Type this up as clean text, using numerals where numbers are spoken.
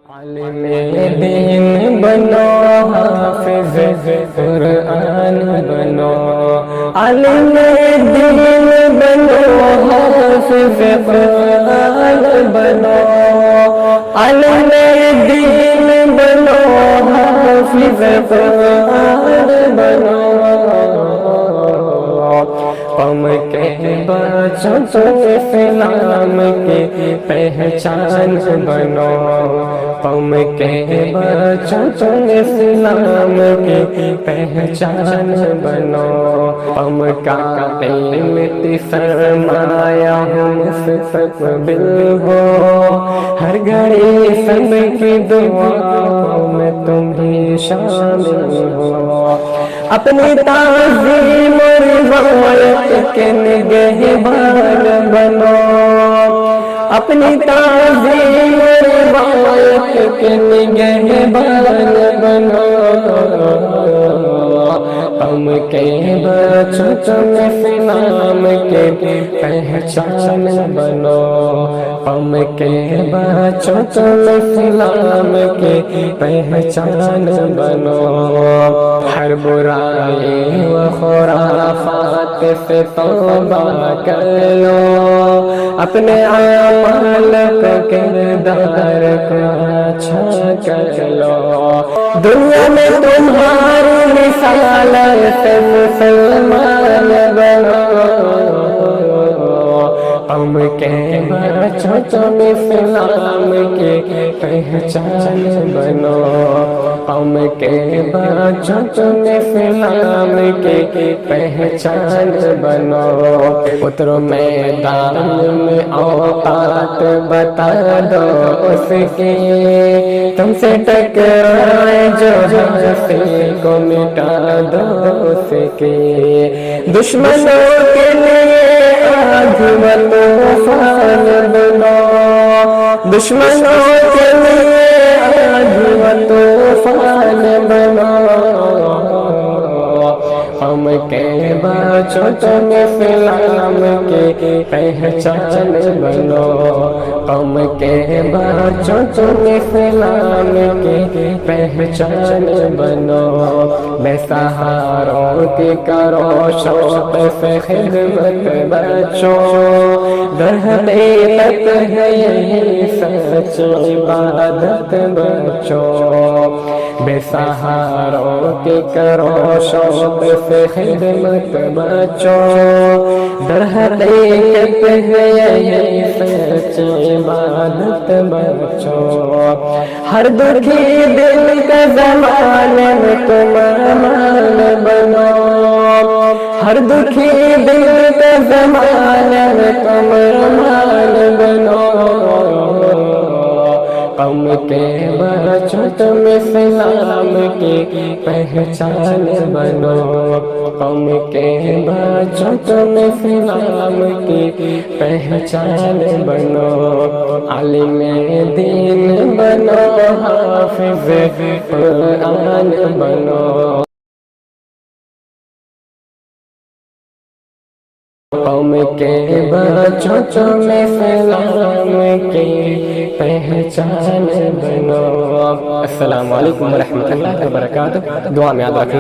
عالم دین بنو، حافظ قرآن بنو، عالم دین بنو، حافظ قرآن بنو، عالم دین بنو، حافظ قرآن بنو، قوم کے بچوں تم اسلام کی پہچان بنو، قوم کے بچوں تم اسلام کی پہچان بنو، قوم کا قیمتی سرمایہ ہو مستقبل ہو، ہر گھڑی سب کی دعاؤں میں تم ہی شامل ہو، اپنی تعظیم اور روایت کے نگہبان بنو، اپنی تعظیم اور روایت کے نگہبان بنو، قوم کے بچوں تم اسلام کے پہچان بنو، قوم کے بچوں تم اسلام کے پہچان بنو، ہر برائی و خرافات سے توبہ کر لو، اپنے اعمال کا کردار کو اچھا کر لو، دنیا میں تمہاری مثال سے مسلمان بنو، قوم کے بچوں تم اسلام کی پہچان بنو، قوم کے بچوں تم اسلام کی پہچان بنو، اترو میدان میں اوقات بتا دو اس کی، تم سے ٹکرائے جو ہستی کو مٹا دو اس کی، دشمنوں کے لیے آگ و طوفان بنو، دشمنوں کے لیے آگ و طوفان بنو، قوم کے بچوں تم اسلام کی پہچان بنو، قوم کے بچوں تم اسلام کی پہچان بنو، بے سہاروں کی کرو شوق سے خدمت بچوں، در حقیقت ہے یہی سچ عبادت بچوں، بے سہاروں کی کرو شوق سے خدمت بچوں، در حقیقت ہے یہی سچ عبادت بچوں، ہر دکھی دل کا زمانے میں تم امان بنو، ہر دکھی دل کا زمانے میں تم امان بنو، قوم کے بچوں تم اسلام کی پہچان بنو، قوم کے بچوں تم اسلام کی پہچان بنو، عالم دین بنو، حافظ قرآن بنو، قوم کے بچوں تم اسلام کی پہچان بنو۔ السلام علیکم ورحمۃ اللہ وبرکاتہ، دعا میں یاد رکھنا۔